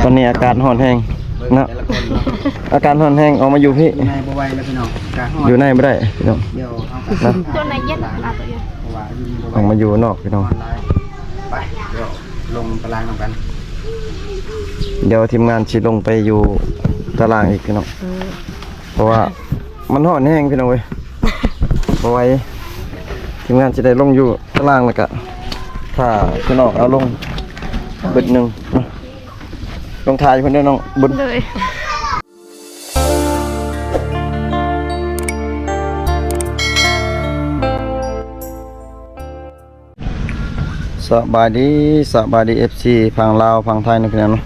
ตอนนี้อากาศร้อนแห้งนะอาการร้อนแห้งออกมาอยู่พี่ในบ่ไหวแล้วพี่น้องอยู่ในไม่ได้พี่น้องนะ ตัวไหนเย็นอ่ะตัวเย็น ออกมาอยู่นอกพี่น้องไปเดี๋ยวลงตารางนำกันเดี๋ยวทีมงานชิลงไปอยู่ตารางอีกพี่น้องเพราะว่ามันร้อนแห้งพี่น้องเว้ยบ่ไหวทีมงานจะได้ลงอยู่ตารางแล้วก็ถ้าพี่น้องเอาลงบึดหนึ่งลงถ่ายเพิ่นได้น้องบุญเลยสบายดี FC ฝั่งลาวฝั่งไทยนะพี่น้องเนาะ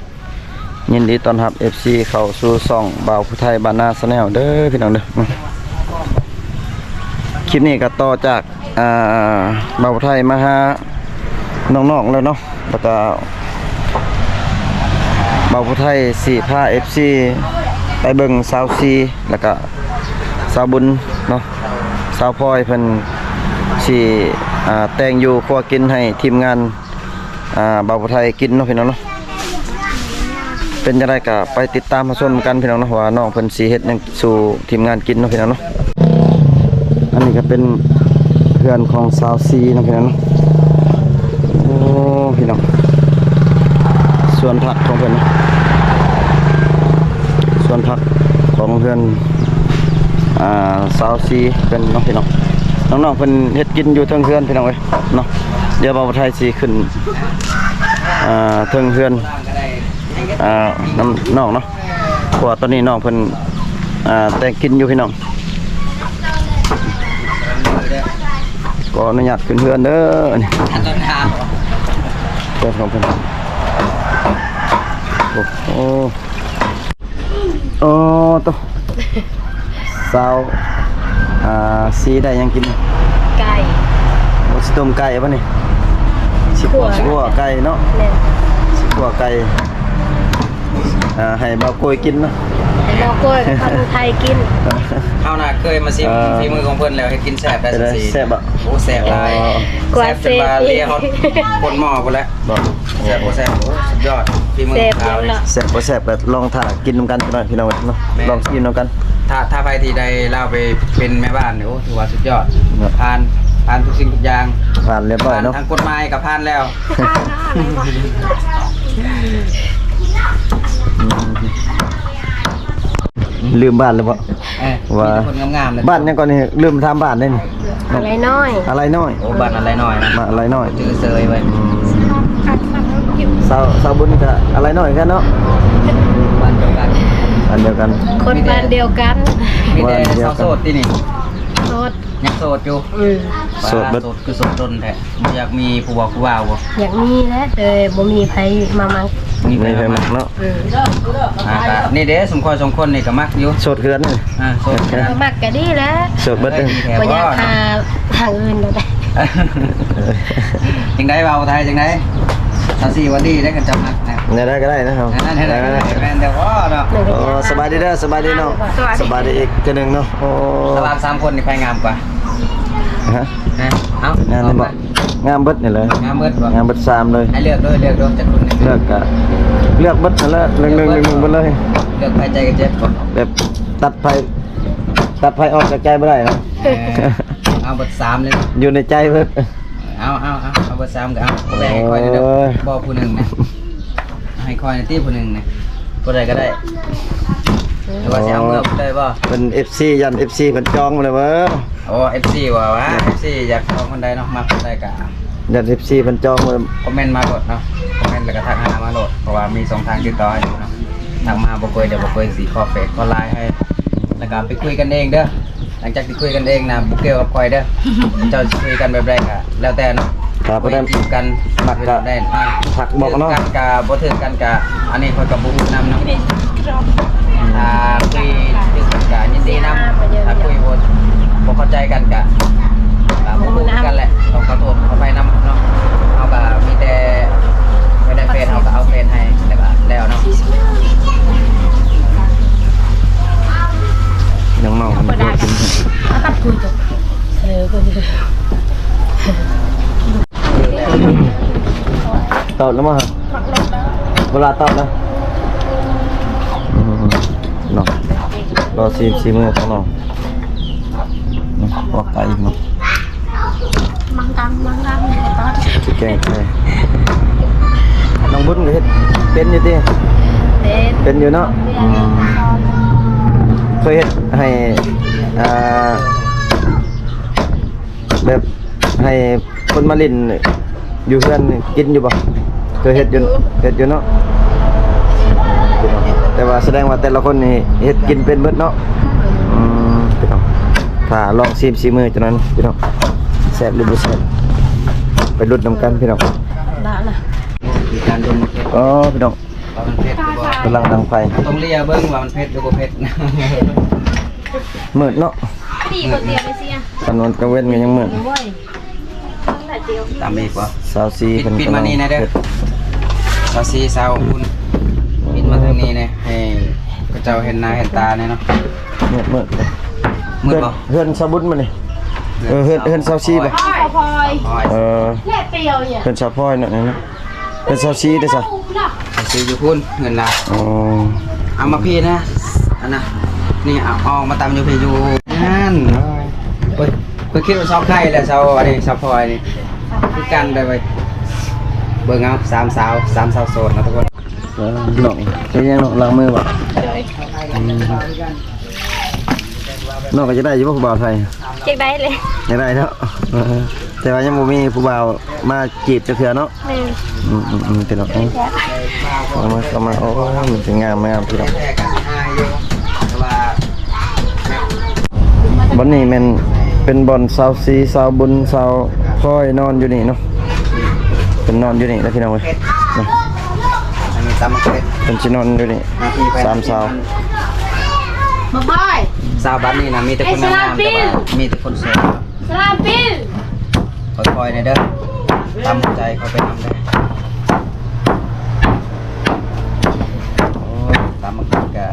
ยินดีต้อนรับ FC เข้าสู่ช่องบ่าวผู้ไทยบ้านนาชาแนลเด้อพี่น้องเด้อคลิปนี้ก็ต่อจากบ่าวผู้ไทยมาหาน้องๆแล้วเนาะแล้วก็บ่าวผู้ไทย4พา FC ไปเบิ่งสาวซีแล้วก็สาวบุญเนาะสาวพลอยเพิ่นสิแต่งอยู่ครัวกินให้ทีมงานบ่าวผู้ไทยกินเนาะพี่น้องเนาะเป็นจังไดก็ไปติดตามมาชมกันพี่น้องเนาะว่าน้องเพิ่นสิเฮ็ดหยังสู่ทีมงานกินเนาะพี่น้องเนาะอันนี้ก็เป็นเพื่อนของสาวซีเนาะพี่น้องเนาะโอ้พี่น้องส่วนผักของเพิ่นส่วนผักของเพื่อนสาวซีเป็นเนาะพี่น้องน้องๆเพิ่นเฮ็ดกินอยู่เทิงเฮือนพี่น้องเอ้ยเนาะเดี๋ยวบ่าวไทยสิขึ้นเทิงเฮือนน้ำน้องเนาะเพราะว่าตอนนี้น้องเพิ่นแต่งกินอยู่พี่น้องก็อนุญาตขึ้นเฮือนเด้อนี่ต้นทางต้นของเพิ่นโอ้ตัวสาวซีได้ยังกินไก่สิต้มไก่ป่ะนี่สิขั่วไก่เนาะสิขั่วไก่ให้บ่าวโกยกินเนาะให้บ่าวโกยกับคนไทยกินเฮาน่ะเคยมาซิมฝีมือของเพิ่นแล้วเฮ็ดกินแซ่บได้สิแซ่บอ่ะโอ้แซ่บหลายกว่าแซ่บเลียฮอตคนหม้อพุ่นแล้วแซ่บบ่แซ่บโอ้สุดยอดฝีมือของเขาแซ่บบ่แซ่บก็ลองถ่ากินนำกันหน่อยพี่น้องเนาะลองกินนำกันถ้าไปที่ใดเราไปเป็นแม่บ้านเนี่ยโอ้ถือว่าสุดยอดผ่านทุกสิ่งทุกอย่างผ่านเรียบร้อยเนาะทางกฎหมายกับผ่านแล้วลืมบ้านเลยบ่ว่าคนงามๆเลยบ้านยังก่อนนี่ลืมทำบ้านได้นี่อะไรน้อยอะไรน้อยโอ้บ้านอะไรน้อยนะอะไรน้อยจื้อเซยไว้สาวบุญก็อะไรน้อยกันเนาะบ้านเดียวกันคนบ้านเดียวกันมีแต่สาวโสดที่นี่โสดยังโสดอยู่โสดคือโสดจนแท้อยากมีผู้บ่าวบ่อยากมีแล้วแต่บ่มีไผมามักมีไผมักเนาะนี่เด้สมคนนี่ก็มักอยู่โสดเกินนี่โสดมักก็ดีแล้วโสดเบิดบ่อยากหาทางอื่นแล้วได้จังได๋บ่าวไทยจังได๋24วันดีได้กันจำนักนะได้ก็ได้นะครับนั่นให้ได้แม่นแต่ว่าเนาะสบายดีเด้อสบายดีเนาะสบายดีอีกเทื่อนึงเนาะโอ้ตาราง3คนนี่ใครงามกว่าฮะเอ้างามบ่งามเบิดนี่เลยงามเบิดบ่งามเบิด3เลยให้เลือกด้วยจักคนนึงเลือกก็เลือกเบิดนั่นแหละ1เบิดเลยเลือกไผใจกันเจ็บบ่แบบตัดไผออกจากใจบ่ได้เนาะเอาเบิด3เลยอยู่ในใจเบิดเอาเบอร์3ก็เอาแบ่งให้คอยเด้อบ่ผู้นึงนะให้คอยในที่ผู้นึงนะผู้ใดก็ได้หรือว่าสิเอาเมื่อผู้ใดบ่เป็น FC ยัน FC เพิ่นจองมาเลยเว้อโอ้ FC ว่าวะ FC อยากเอาคนใดเนาะมาคนใดก็ยัน FC เพิ่นจองมาคอมเมนต์มาโหลดเนาะคอมเมนต์แล้วก็ทักหามาโหลดเพราะว่ามี2ทางติดต่ออยู่เนาะทักมาบ่เคยเดี๋ยวบ่เคยสิขอเฟซขอไลน์ให้แล้วก็ไปคุยกันเองเด้อหลังจากที่คุยกันเองนะบุกเกี่ยวกับคอยเด้อเจ้าคุยกันแบบแรกอะแล้วแต่เนาะครับได้กันมักก็ได้ผักบอกเนาะกันกับบ่ถึงกันกับอันนี้คอยกับบุกนำเนาะคุยถึงกันกับยินดีนำถ้าคุยบ่เข้าใจกันกับบ่รู้กันแหละต้องขอโทษขอไปนำเนาะเอาก็มีแต่ไม่ได้เฟซเอาก็เอาเฟซให้แล้วเนาะน้องๆมันกินตัดคุยจบก็ดีตอดแล้วมั้ง เวลาตอบนะเนาะรอซีมือของน้องออกไกลอีกเนาะ มังกังตอน สิแกงใช่น้องบุญก็เฮ็ดเป็นอยู่ติ เป็นอยู่เนาะเคยเฮ็ดให้แบบให้คนมาลินอยู่เพื่อนกินอยู่บ่เคยเฮ็ดอยู่เนาะแต่ว่าแสดงว่าแต่ละคนนี่เฮ็ดกินเป็นเบิดเนาะพี่น้องถ้าลองชิมสีมือจังนั้นพี่น้องแซ่บหรือบ่แซ่บไปลุ้นนํกันพี่น้อง ได้ละ มีการดมเผ็ด อ๋อพี่น้อง ว่ามันเผ็ดหรือบ่ กำลังดังไฟ ต้องเลียเบิ่งว่ามันเผ็ดหรือบ่เผ็ดนะ มืดเนาะ ดีกว่าเตียไปสิอ่ะ ถนนกลางเว้นก็ยังมืด โว้ย ตามอีกบ่ สาวซีเพิ่น ปิด กำ มา ลัง นี่นะเด้อ เฮ็ด ซาซีซาวคุณปิดมาทางนี้นะให้กระเจ้าเห็นหน้าเห็นตาเนี่ยเนาะ มืด มืดบ่ เฮือนสาวบุญมานี่เฮือนสาวซีบ่ พลอย อ้อย แค่เปรียวเนี่ย เฮือนสาวพลอยนั่นนะเฮือนสาวซีเด้อซะ ซาซีอยู่คุณเงินละ อ๋อ เอามาพี่นะอันน่ะนี่เอาออกมาตามอยู่พี่อยู่นั่นเพิ่นคิดว่าชอบใครแหละชาวอันนี้ชาวพลอยนี่คือกันได้ไว้เบิ่งเอาสามสาวโสดนะทุกคน น้องจะยังน้องล้างมือบ่น้องก็จะได้อยู่บ่ผู้บ่าวไทย เช็คได้เลย ได้เนาะแต่ว่ายังบ่มีผู้บ่าวมาจีบจักเทื่อเนาะ หนึ่ง เป็นน้องเข้ามาโอ้มันจะงามพี่น้อง แยกกันหาอยู่แต่ว่า บ่นี้แม่นเป็นบ่อนสาวซีสาวบุญสาวพลอยนอนอยู่นี่เนาะเป็นนอนอยู่นี่นะพี่น้องเว้ย อันนี้ตามมาเผ็ด เป็นสินอนอยู่นี่ นาทีไป สามสาว มาบอย สาวบ้านนี่นะมีแต่คนงามๆแต่ว่ามีแต่คนสวย สลามปิ้น คอยๆหน่อยเด้อตามใจเขาไปทำได้โอ้ยตามมากินกับ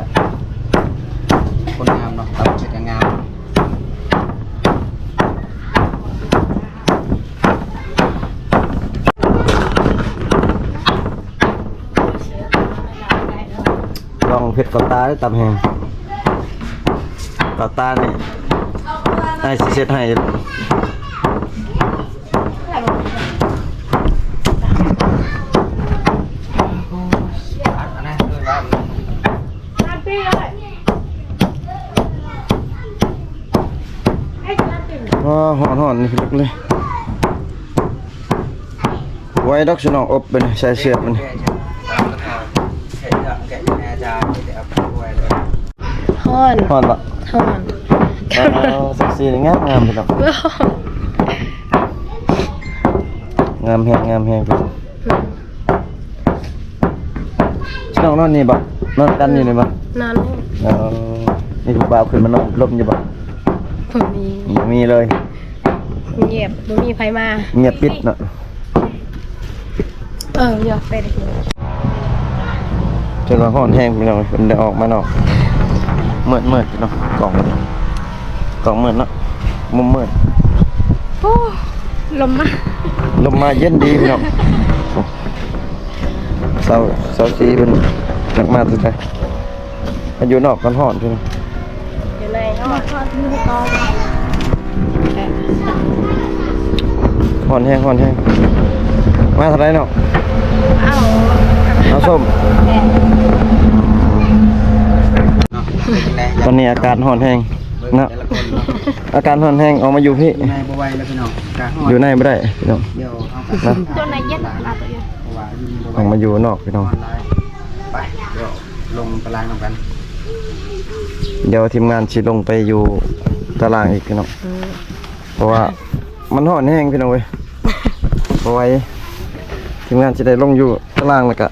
คนงามเนาะตามเช็ดงาม ลองเผ็ดกับตาได้ตำแหงกับตานี่ไอ้สิเช็ดให้ อันนั้นคือว่า สลามปิ้นเลยให้สลามปิ้น อ๋อหอนนี่ลึกเลยไว้ดอกสนองอบเป็นใส่เสื้อมัน แกะแม่จ้าเดี๋ยวเอาไปไว้เลย ฮอน หอนปะ ฮอน เซ็กซี่งามพี่น้องงามแฮงพี่น้องนอนนี่บ่นอนกันอยู่นี่บ่ นอน นี่ผู้บ่าวขึ้นมานอนลมอยู่บ่ ผมมี มีเลย เงียบไม่มีใครมา เงียบปิดเนาะ เยอะไปเลย จนว่าหอนแห้งพี่น้องมันได้ออกมานอกมืดพี่น้องกล่องมืดเนาะมุมมืด โอ้ลมมา ลมมาเย็นดีพี่น้องเสาสีเป็นหนักมากสุดเลยมันอยู่นอกกันหอนพี่น้อง อยู่ในห้องทอดมือกอง หอนแห้งมาเท่าไรเนาะ เอา เอาส้ม แกะ เนาะเป็นไง ตอนนี้อากาศหอนแห้ง เบิ่ง เนาะ แต่ละคนเนาะ อาการหอนแห้งออกมาอยู่พี่ อยู่ในบ่ไหวแล้วพี่น้องกะฮอด อยู่ในไม่ได้พี่น้อง เดี๋ยวเอาไป นะ ตัวไหนเย็นมาตัวเย็น เพราะว่าอยู่นี่บ่ไหว ออกมาอยู่นอกพี่น้อง ไปเดี๋ยวลงตารางนำกัน เดี๋ยวทีมงานชิลงไปอยู่ตารางอีกพี่น้องเพราะว่ามันหอนแห้งพี่น้องเว้ยเพราะไว้ทีมงานจะได้ลงอยู่ตารางแล้วก็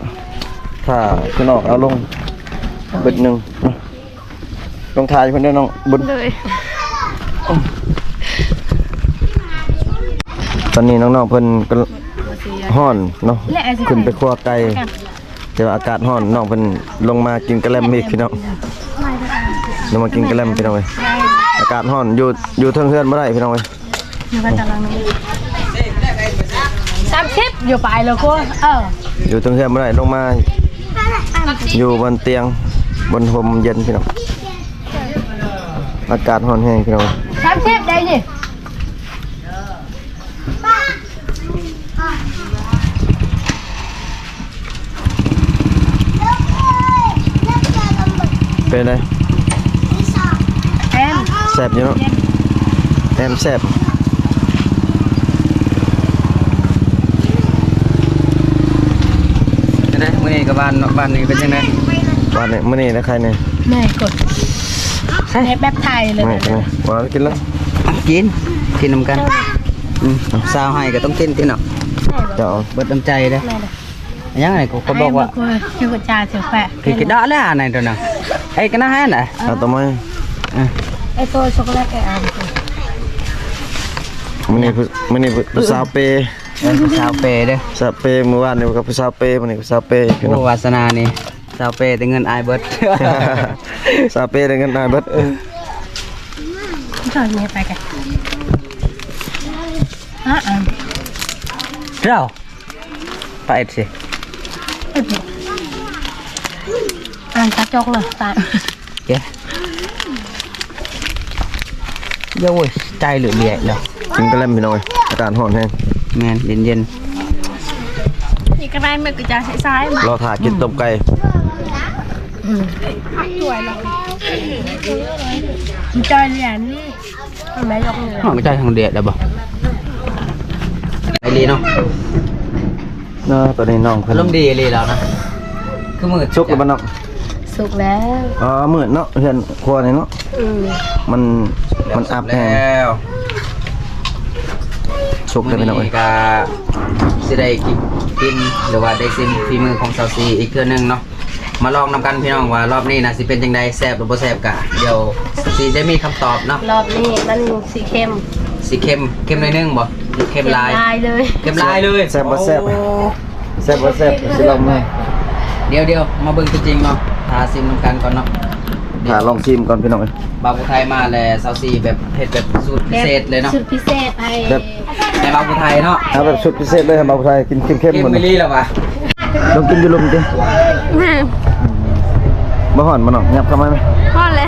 ถ้าพี่น้องเอาลงเบิดหนึ่งเนาะลงทายเพิ่นได้อน้องบุญ เลย ตอนนี้น้องๆเพิ่นก็ฮ้อนเนาะขึ้นไปคั่วไก่แต่ว่าอากาศฮ้อนน้องเพิ่นลงมากินกะแลมอีกพี่น้องลงมากินกะแลมพี่น้องเว้ยอากาศฮ้อนอยู่เทิงเฮือนบ่ได้พี่น้องเว้ย อยู่กันตารางนี้30อยู่ไปแล้วก็อยู่เทิงเฮือนบ่ได้ลงมา อยู่บนเตียงบนห่มเย็นพี่น้องอากาศร้อนแห้งพี่น้อง 30ได้นี่ เป็นไง แอม แซ่บอยู่เนาะแอมแซ่บ จะได้มื้อนี้กับบ้านนี้เป็นจังได๋ วันนี้มื้อนี้นะใครเนี่ย แม่กดใช้แบบไทยเลย ไม่ใช่ว่ากินแล้ว กินนำกันสาวให้ก็ต้องกินติเนาะ จะเอา เบิดน้ำใจเด้อยังไงก็บอกว่า ชื่อกระจาเสียแปะ คือกินได้แล้วอันไหนตัวน่ะไอ้กันนะฮะน่ะ เอาต่อมา ไอตัวช็อกโกแลตแกอ่าน มื้อนี้ผู้สาวเปย์ สาวเปเด้อ สาวเปย์เมื่อวานนี่กับผู้สาวเปย์มื้อนี้ผู้สาวเปย์พี่น้อง โอ้วาสนานี่สาวเปแต่เงินอายเบิด สาวเปย์ได้เงินได้เบิด ชอบเนี่ยไปกันอ่าน เราไปสิ อ่านตาจกเลยตา แกเดี๋ยวโว้ยใจเหลือเบียดแล้ว กินกันแล้วพี่น้องอากาศร้อนแห้ง แม่นเย็น นี่ก็ได้มันกระจาซ้าย รอถ่ากินต้มไก่ สวยเลยจอยเหรียญนี่แม่ยกเลย ๆห้องใจทางเดียดแล้วบ่ไอ้ลีเนาะ เนาะตอนนี้น้องเพิ่ อาน รมณ์ดีลีแล้วนะคือมืด ชุกแล้วบ่เนาะ สุกแล้ว อ๋อมื้อเนาะเฮือนครัวนี่เนาะมันอัพแห้ง แล้ว ชุกเลยพี่น้องเอ้ย ก็สิได้กินหรือว่าได้ซิมฝีมือของสาวซีอีกเทื่อนึงเนาะมาลองนำกันพี่น้องว่ารอบนี้นะสิเป็นจังไดแซ่บหรือบ่แซ่บกะเดี๋ยวสิได้มีคำตอบเนาะ รอบนี้มันสีเข้ม สิเข้มหน่อยนึงบ่หรือเข้มลาย เลย เข้มลายเลย แซ่บบ่แซ่บ โอ้ แซ่บบ่แซ่บสิลองมา เดี๋ยวมาเบิ่งตัวจริงเนาะทาซิมนำกันก่อนเนาะ ถ้าลองชิมก่อนพี่น้องเอ้ย บาวผู้ไทยมาแล้วซาวซีแบบเผ็ดแบบสูตรพิเศษเลยเนาะ สูตรพิเศษให้ แบบ ในบาวผู้ไทยเนาะ เอาแบบชุดพิเศษเลยให้บ่าวไทยกินเข้ม เข้ม ๆหมด มิลลี่แล้ววะ ลองกินอยู่ลมติบ่ฮ้อนบ่น้องยับเข้ามาไหม พ่อเลย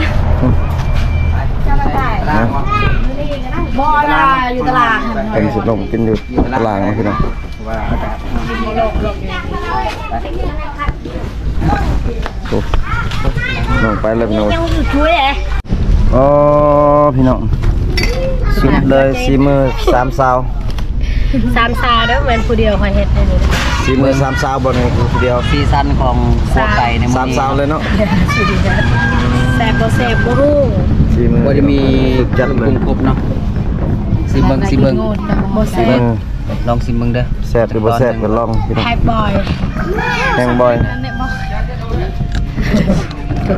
บอลาอยู่ตลาด เป็นสิลงกินอยู่ตารางนะพี่น้อง ว่าอากาศ โอ้น้องไปเลยพี่น้อง ยังอยู่ช่วยเลย อ๋อพี่น้องสุดเลยซีมือ3ซาว สามซาเด้อเหมือนผู้เดียวคอยเฮ็ดได้นี่ ซีมือ3ซาวบ่นี่คือเดียว ซีซั่นของครัวไก่ในมื้อนี้ 3ซาวเลยเนาะ แซ่บบ่แซ่บบ่รู้ ซีมือ ก็จะมี จัด ป เล รุ ย งครบเนาะซิมเบิ่ง บ่ ซิ แซ่ ม บ เบิ่งลองซิมเบิ่งเด้อ แซ่บหรือบ่แซ่บก็ลองพี่น้อง ไฮบอย แห้งบ่อย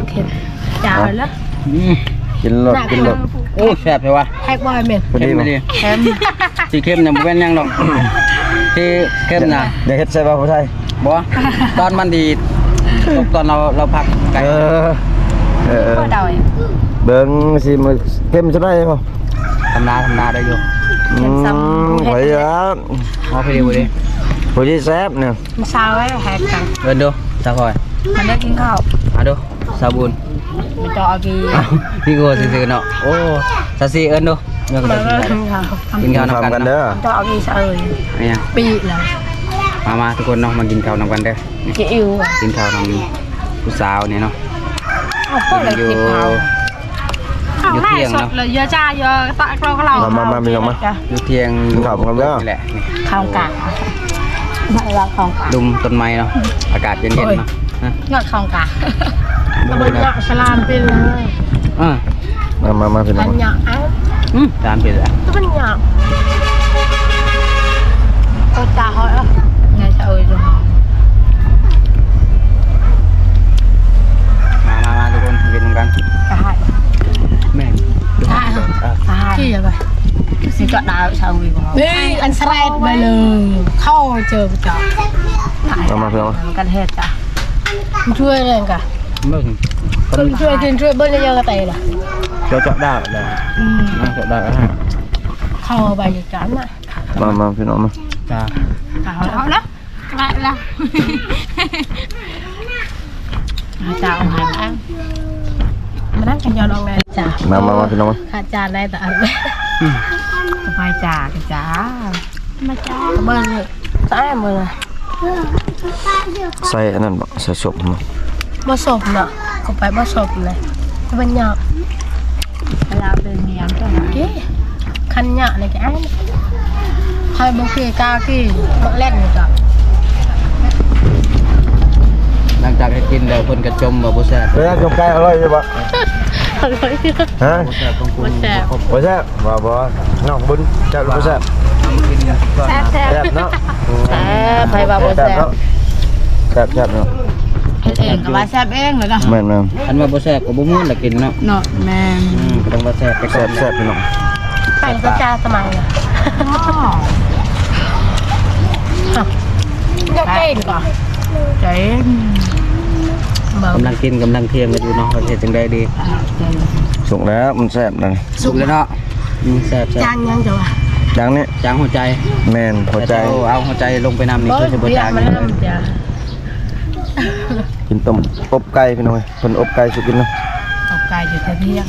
เค็มจ้าแล้ว กินรสกินรส โอ้แซ่บเลยวะ ไฮบอยแม่น พอดีบ่ แฮม สีเข้มเนี่ยบ่แม่นหยังดอกที่เข้มน่ะ เดี๋ยวเฮ็ดใส่บ่าวไทย บ่ตอนมันดีตอนเราพักไก่ เออ บ่ดอย เบิ่งสิมือเข้มจะได้บ่ ธรรมดาได้อยู่ ไปอ่ะ เอาไปดีบ่ดิ พอดีแซ่บเนี่ย มันซาวไว้แฮกกัน เอิ้นดูตาคอย มันได้กินข้าว เอาดูสาบุญ มันจะเอากี อ้าวพี่โก้ซื่อๆเนาะโอ้ซาซีเอิ้นดูเรื่อง มั กัน น ก็กินข้าว กินข้าวนำกัน กัน เนาะ เด้อ จะเอากีซะเอ้ย ไม่ยัง ปีแล้ว มาทุกคนเนาะมากินข้าวนำกันเด้อ จะอิว กินข้าวนำผู้สาวเนี่ยเนาะ เอาพวกเลย อยู่ กินข้าว อยู่เที่ยงเนาะ เลยเยอะจ้าเยอะตะเรา มาพี่น้องมา อยู่เที่ยง กินข้าวกันเด้อ นี่แหละนี่ ข้าวกะไม่รักข้าวกะ ลุมต้นไม้เนาะอากาศเย็นๆเนาะฮะ ยอดข้าวกะตะบนยอดสลามเป็นเลย มาพี่น้ อั อง นหยาอ้าว จานเผ็ดอ่ะ ตะบนหยาก็จ่าเขาอ่ะไงจะเอ้ยดู มาทุกคนกินกัน กะให้ แม่ กะให้ที่จะไปสิจอดดาวชาววีของเราอันสไลด์ไปเลยเข้าเจอจ่า มาพี่น้อง กันเฮ็ดจ้ะช่วยเลยกะ เบิ่ง ช่วยกินช่วยเบิ้ลเยอะๆก็เตะละ เจาะได้เลยเจาะได้ เข้าไปจ้ะน่ะ มาพี่น้องมา จ้า เอาแล้วละ จ่าเอาหายมานั่งกันยอนออกเลยจ่า มาพี่น้องมา ขาจ่าได้แต่อะไรสบายจ่าจ้ามาจ่าเบิ้ลเลยตายหมดเลย ใส่อันนั้นบ่ใส่ศพมา บ่ศพเนาะก็ไปบ่ศพเลยบัญญัติเวลาเป็นเมียก็เก๋คันหยะเลยแกใครบ่เคยกล้าขี้บ่เล่นจ้ะ หลังจากให้กินแล้วเพิ่นก็จมบ่แซ่บ เฮ้ยจมไก่อร่อยใช่ปะ อร่อย ฮะ บ่แซ่บของคุณ บ่แซ่บ บ่แซ่บบ่น้องบุญแซ่บหรือบ่แซ่บ กินกันก่อน แซ่บ แซ่บเนาะ แซ่บไปว่าบ่แซ่บ เนาะแซ่บเนาะ เฮ็ดเองก็ว่าแซ่บเองเลยนะ แม่น อันว่าบ่แซ่บก็บ่ม่วนละกินเนาะ เนาะแม่น ก็ต้องบ่แซ่บไปก่อน แซ่บพี่น้อง ไปก็จ้าสมัยอ่ะก็เก่งก่อนเจ๋งบ่ กำลังกินกำลังเทียมกันอยู่เนาะว่าเฮ็ดจังไดดี สุกแล้วมันแซ่บนั่น สุกแล้วเนาะแซ่บ จางยังจะว่า ดังนี้ จางหัวใจ แม่นพอใจ แต่เอาหัวใจลงไปนำนี่คือสิบ่จาง มัน เลย น้ำจ้ะ กินต้มอบไก่พี่น้องเพิ่นอบไก่สุกินเนาะ เอาไก่อยู่เที่ยง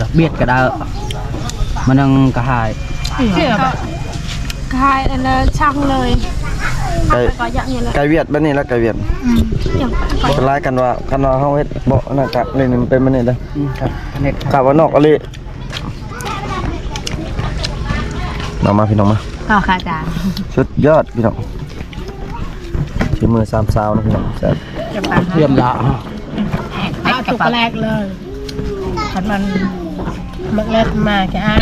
ดอกเบี้ยก็ได้มันยังกระหาย เชื่อป่ะ คายอันละช่างเลย ไก่ ก็อย่างนี้เลย ไก่เวียดบัดนี้แล้วไก่เวียด อย่างไป คล้ายกันว่าเฮาเฮ็ดบ่น่ากะเลยนี่มันเป็นมันนี่เด้อ ครับเน็ต ข้าวว่านอกอะลิมาพี่น้องมา ก็ค่ะจ้า สุดยอดพี่น้องที่มือสามสาวนะพี่น้องแซ่บ จะปัง เทียมละ เอาตุกแรกเลยขันมันแรกมาแกอ่ะ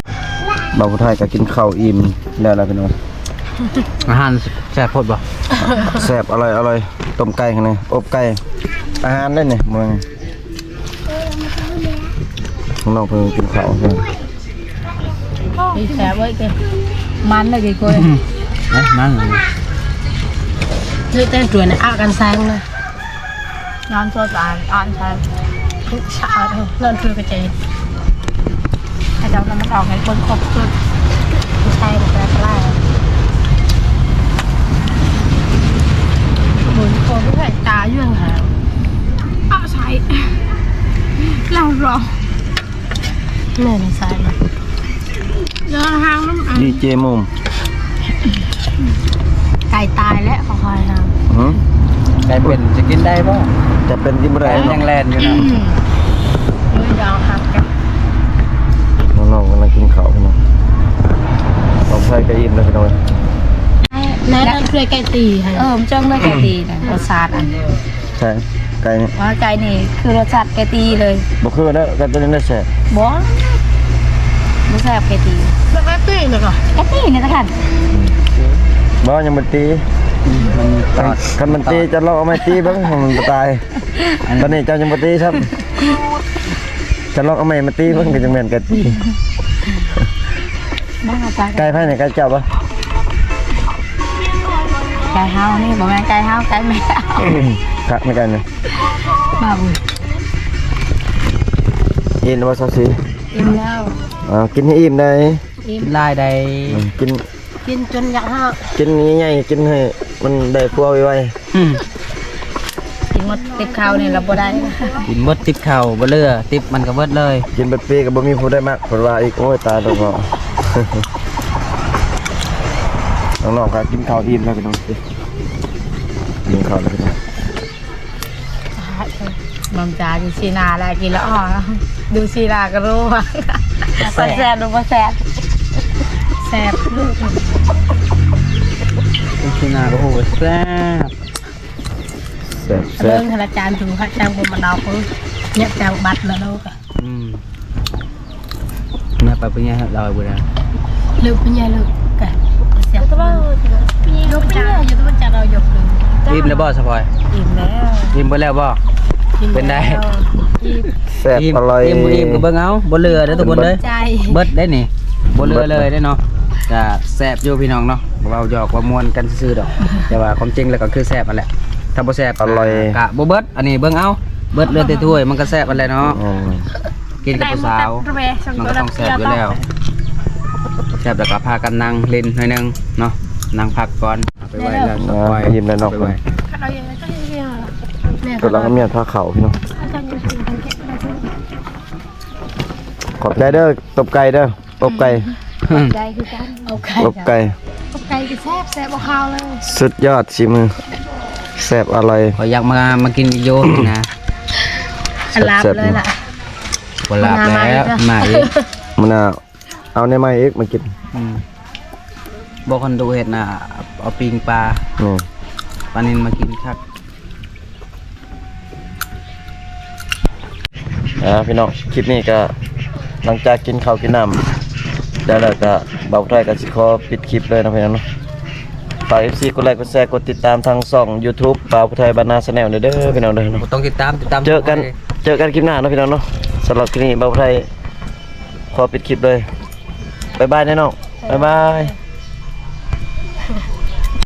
บ่าวผู้ไทยก็กินข้าวอิ่มแล้วล่ะพี่น้อง อาหารแซ่บโพดบ่ แซ่บอร่อยต้มไก่ข้างในอบไก่อาหารได้เนี่ยมึงน้องเพิ่งกินข้าวใช่ไหม ดีแซ่บเว้ยแกมันเลยกี่คน นั่น ชื่อเต้นจวนเนี่ยอากันแซงเลยนอนตัวตายอ่านแซงทุกชาติเริ่มคือกระเจให้เจ้ามันออกให้คนครบสุดไม่ใช่แปลกแปลกบุญโคไม่ใช่ตาเยื่องหาง เอาใช้เรารอ เนี่ยในสายมัน เดินทางน้ำอัน ดีเจมุม ไก่ตายแล้วขอคอยทำ หือ ไก่เป็นจะกินได้บ่ จะเป็นกินบ่ได้ ยั เนาะ งแล่นอยู่เนาะ ยืดยาวหักกัน น้องๆกำลังกินข้าวพี่น้องบ่าวผู้ไทยก็อิ่มแล้วพี่น้อง แม่นั่นเคยไก่ตีให้ มันจ้องด้วยไก่ตีนะรสชาติอัน ใช่ไก่นี่ ว่าไก่นี่คือรสชาติไก่ตีเลย บ่คือเด้อไก่ตัวนี้ได้แซ่บ บ่ไม่ใช่ไก่ตี แล้วก็ตีเลยก่อน ไก่ตีเนี่ยนะค่ะ บ่ยังบ่ตี มันตอด คันมันตีจะลอกเอาไม้ตีเบิ่งให้มันบ่ตายตอนนี้เจ้ายังบ่ตีครับจะลอกเอาไม้มาตีเบิ่งก็จังแม่นไก่ตี บ้าจ้า ไก่ไผเนี่ยไก่เจ้าบ่ ไก่เฮานี่บ่แม่นไก่เฮาไก่แมว คักไม่กันเนี่ย บ้าบุญ อิ่มแล้วบ่ซอสี อิ่มแล้ว กินให้อิ่มได้ อิ่ม ลายใด กิน กินจนอยากหัก กินใหญ่ๆกินให้มันได้พัวไว กินหมดติดข้าวนี่เราบ่ได้ กินหมดติบเข่าบ่เลือติบมันก็เบิดเลย ๆกินเบิดปีก็บ่มีผู้ได้มากเพิ่นว่าอีกโอ้ยตายแล้วบ่ น้องๆก็กินข้าวอิ่มแล้วพี่น้องกินข้าวแล้วพี่น้อง น้ำจาอยู่ชีนาแล้วกินแล้วอ๋อดูชีนาก็รู้ว่าแซ่บดูว่าแซ่บ แซ่บลูก เป็นที่นาโอ้โหแซ่บ แซ่บ เบิ่งธนาจารย์ถึงข้าจ้างผมมาดาวเขาเนี่ยจ้างบัตรแล้วลูกอะ แม่ไปเป็นไงเราบ่ได้ ลูกเป็นไงลูกกะเสียบลูกเป็นไงอยู่ตัวจานเราหยกเลย อิ่มแล้วบ่สปอย อิ่มแล้ว อิ่มเบิดแล้วบ่ เป็นได้ แซ่บอร่อย อิ่มบ่อิ่มก็เบิ่งเอาบ่เหลือเด้อทุกคนเด้อ ใจ เบิดได้นี่บ่เหลือเลยได้เนาะก็แซ่บอยู่พี่น้องเนาะเว้าหยอกว่าม่วนกันซื่อๆดอก แต่ว่าความจริงแล้วก็คือแซ่บนั่นแหละถ้าบ่แซ่บ อร่อย กะบ่เบิดอันนี้เบิ่งเอาเบิดเหลือแต่ถ้วยมันก็แซ่บอันแหละเนาะ อืม กินกับผู้สาวมันก็ต้องแซ่บอยู่แล้วแซ่บแล้วก็พากันนั่งเล่นหน่อยนึงเนาะนั่งพักก่อนเอาไปไว้แล้วสปอย ยิ้มแล้วเนาะ ไปไว้ เราอย่างไรก็ยังเนี่ย กำลังเมียนผ้าขาวพี่น้องขอบใจเด้อตบไก่เด้อตบไก่ ใจคือกัน โอเค ตบไก่ ตบไก่ก็แซ่บแซ่บบ่ข้าวเลย สุดยอดชิมือแซ่บอร่อย ขออยากมากินอีกโยนะ อันลาบเลยล่ะ บ่ลาบแล้วมาอีก มันน่ะเอาในไม้เอ็กมากิน บอกคนดูเห็ดนะเอาปิงปลา นี่ ปลานินมากินครับ พี่น้องคลิปนี้ก็หลังจากกินข้าวกินน้ำได้แล้วก็เบาไทยก็สิขอปิดคลิปเลยนะพี่น้องเนาะฝาก FC กดไลค์กดแชร์กดติดตามทางช่อง YouTube บ่าวผู้ไทยบ้านนาแนลเด้อพี่น้องเด้อเนาะ ต้องติดตาม เจอกันคลิปหน้าเนาะพี่น้องเนาะสำหรับคลิปนี้บ่าวผู้ไทยขอปิดคลิปเลยบ๊ายบายแน่น้องบ๊ายบาย